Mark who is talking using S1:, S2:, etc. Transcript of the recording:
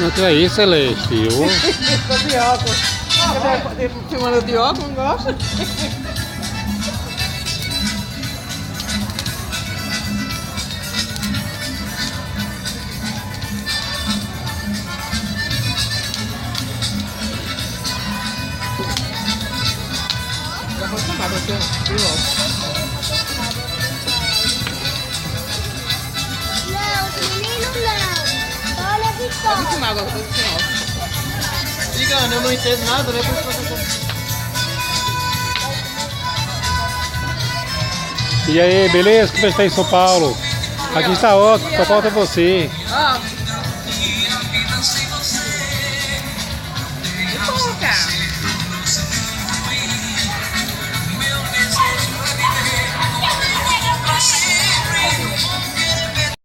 S1: Não que é isso, Celeste.
S2: Tô de óculos. Filmando de óculos, não gosta? Já foi chamado aqui, de óculos. Pode filmar agora, eu tô sem óculos. Diga, Ana, eu não entendo nada, né? Por isso que
S1: E aí, beleza? Como está em São Paulo? Aqui está ótimo, só falta você.
S2: Ah,